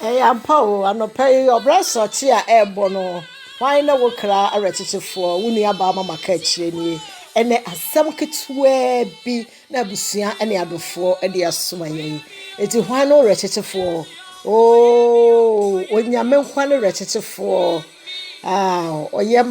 Ampa o anopai obrasochi a ebo no hwan na wokra aretechefo wuni aba mama ka kire ni ene asem ketwe bi na abusua ene adofo de asoma yen enti hwan no retechefo onyame hwan no retechefo oye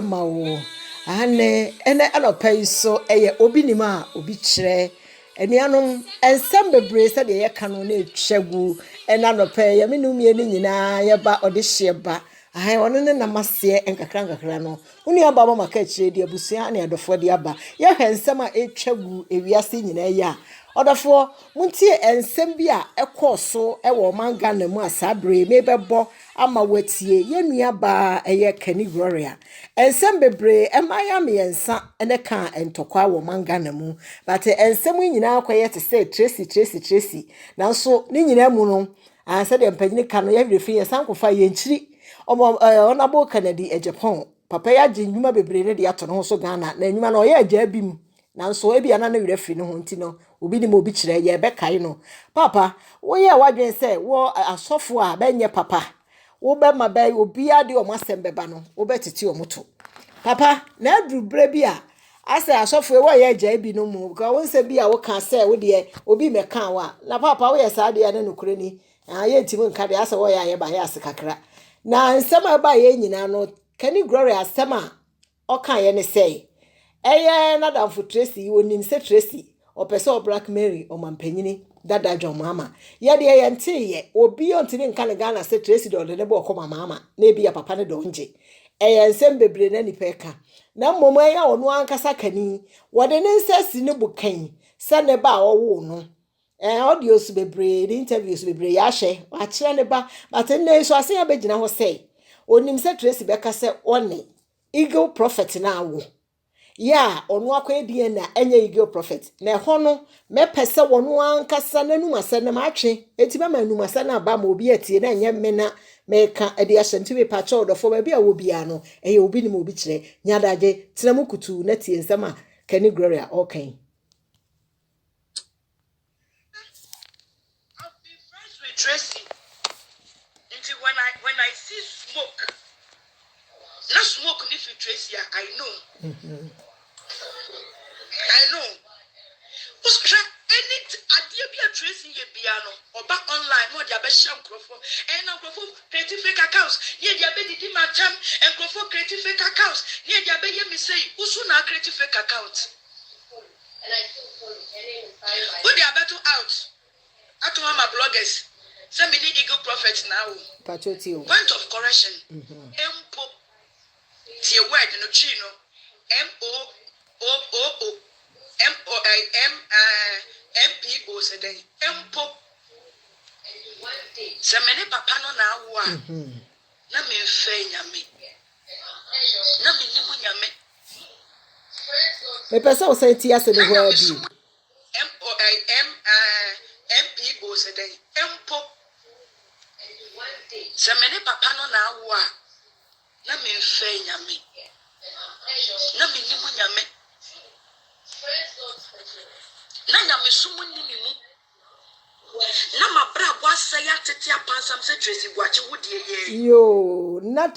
mawo ene anopai so eye obi nima obi kire enianom ensem bebre se de ye kanu na etwagu ena nope ye menum ye ni nyina ye ba ode hye ba ono ne namase enkakra no uni aba mama ka kire de abusua na adofo de aba ye hwensem a etwagu ewiase nyina ya odofo muntie ensem bi a ekoso ewo manga na mu asabre mebebo ama watie ye nua ba eye Kani Gloria ensem bebre emaya me yensa ene ka entokwa wo manga na mu but ensem nyina akoye te say Tracy nanso ni nyina mu no ansa de mpanyini ka no ye hwefi ye sankofa ye nchiri omo onabo Canada e Japan papa ya je nnwuma bebre ne de ato no so Ghana na nnwuma no ye agya bim nanso ebi ana na werɛ fi no ho nti no obi ni mo obi kire ye be kai no papa wo ye wadwen se wo asofo a benye papa wo be ma be obi ade o masem beba no wo betete o moto papa na aduru bre bi a ase asofo wo ye agya bi no mu ka won se bi a wo ka se wo de obi me kan wa na papa wo ye sa de ya na nukure ni ye ntimi nka de ase wo ye ba ye ase kakra na nsema ba ye nyina no Kani Gloria asema o kan ye ne sei eye na damfo Tracy onim se Tracy opese Black Mary o mampanyini dada John mama ye de ye nte ye obi ontini nka ne Ghana se Tracy do de bo ko mama na ebi ya papa ne do nje eye nsem bebre na ni peka na mmom eye ono ankasa Kani wode ne nsasi ne bukan se ne ba owo no audios bebre the interviews bebre ya hye wa kire ne ba but ne so ase ya begina ho se onim se Tracy beka se one Eagle Prophet na wo ya onu akwa die na enye Eagle Prophet na ho no me pese wono ankasa nanum ase na matwe eti ba manum ase na ba ma obi atie na enye me na me ka ade ashanti we pa cho do fo ba bia wo bia no eye obi ni mo obi kire nyadaje tinamu kutu na tie nsama Kani Gloria okay. I've been friends with Tracy until when I see smoke, not smoke if you Tracy, I know. I know. Any idea be a Tracy ye piano or back online, no dia be sham crofo and crofo creative fake accounts. Ye dia be di ma jam and crofo creative fake accounts. Ye dia be ye me say, usu na creative fake account. Put their battle out. I to my bloggers. Send me the Eagle Prophet now. Point of correction. Empo. Tia word no chino. M-O-O-O-O. M-O-M-M-P-O said Empo. Send me papa no now. Na me fe nyame. Na me nimu nyame. Me pesa o say tia se ne ho abi. M-O-M-M-P-O said Empo. Send me papa no now. Na me fe nyame. Na me nimu nyame. Na nyame sumu ni mu. Na mabra bwa saya tete apansam se Tracy Gwachi wudie ye. Yo, na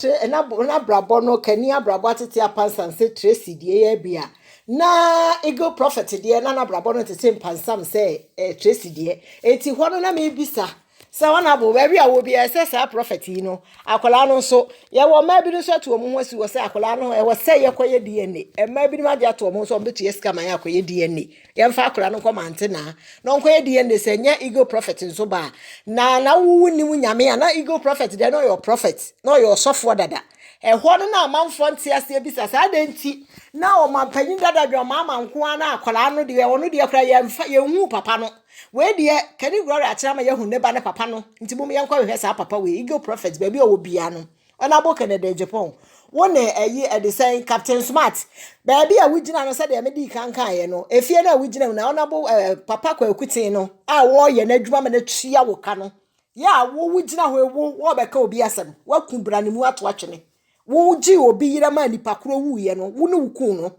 brabo no Kani abrabo tete apansam se Tracy die ye bia. Na Eagle Prophet die na brabo no tete pansam se Tracy die. Eti hono na me bisa. Sa wana bo baabi a wo bia se sa prophet yi no akola no so ye wo ma bi no so to omo hosi wo se akola no e wo se ye koye DNA e ma bi no ma dia to omo so mbetu yeska man ya koye DNA ye mfa akola no komante na no koye DNA se nya Eagle Prophet nso ba na wu ni mu nyame ya na Eagle Prophet de no your prophet no your sofo dada e ho no na amanfo ntiase bisa sa da nti na o mampanyin dada dwa mama nko ana akola no de wo no de akora ye mfa ye hu papa no we de Kani Gloria achama ye hu ne ba ne papa no nti mum yankwa hwe sa papa we Eagle Prophet ba bi o bia no ona bo Canada Japan wona ayi e de say Captain Smart ba bi a wugina no se de me di kankan ye no efie na wugina na ona bo papa kwa akutin no a wo ye na adwuma me na tua wo ka no ya wo wugina ho wo be ka obi asem waku brane mu ato atwene wo gi obi yira ma nipa kro wu ye no wo ne wuku no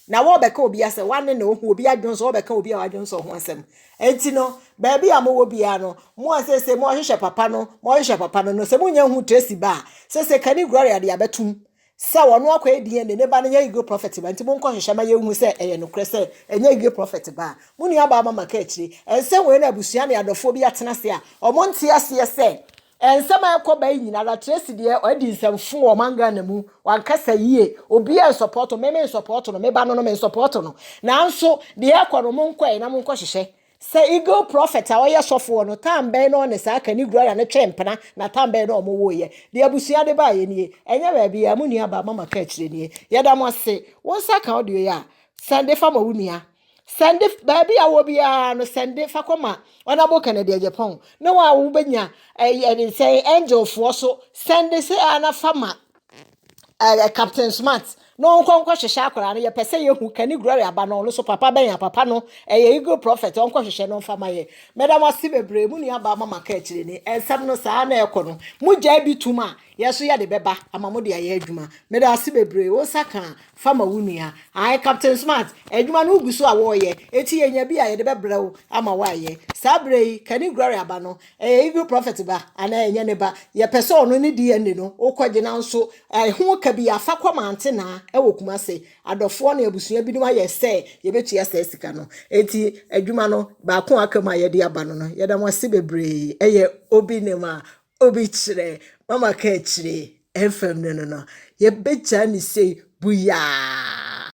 na wo beka obi ase wane na ohu obi adwon so wo beka obi a wadwon so ho asem enti no ba bia mo wo bia no mo asese mo hwehwe papa no no se munya hu Tracy ba se Kani Gloria de abetum se wono akwa edie ne ba no nya Eagle Prophet ba enti mo nko hwehwe ma ye hu se eye no kre se enya Eagle Prophet ba mo nua ba mama ka akiri ense we na abusua ne adofo bi atena se a omo nte ase se ensema ekoba nyina la Tracy de odi nsamfu o manga na mu wankasa yie obi e support me support no me ba no me support no nanso de ekono mo nkɔ na mo nkɔ hwehwɛ se Eagle Prophet a oye sofo no tambe no ne sa Kani Gloria ne twempena na tambe no mo wo ye de abusua de ba ye nie enya ba bia mo nua ba mama ka akire nie yeda mo se won saka audio ya sande fa ma wo nua sende baby a wo bia no sende fa koma Honorable Kennedy Japan no wa wo benya say angel for so sende say ana fama Captain Smart no nko hwehwe akora no ye pese ye hu Kani Gloria ba no so papa ben ya papa no Eagle Prophet nko hwehwe no fama ye madam asi bebre mu nua ba mama ka akire ni ensam no saa na ekono mu ja bi tuma yeso ya de beba amamo de aye adwuma madam asi bebre wo saka fama wo nua ai Captain Smart adwuma no guso a wo ye eti yenya bi a ye de bebrew ama wa ye sabrei Kani Gloria ba no Eagle Prophet ba ana enye ne ba ye pese ono ni di ene no okwaje na nso ho ka bi afa kwamante na ewo kuma se adofo na abusua bi no aye se ye betua se sika no enti adwuma no ba ko akama ye de aba no ye da mo se bebre eye obi ne ma obi chire mama ka chire FM no ye becha ni se buya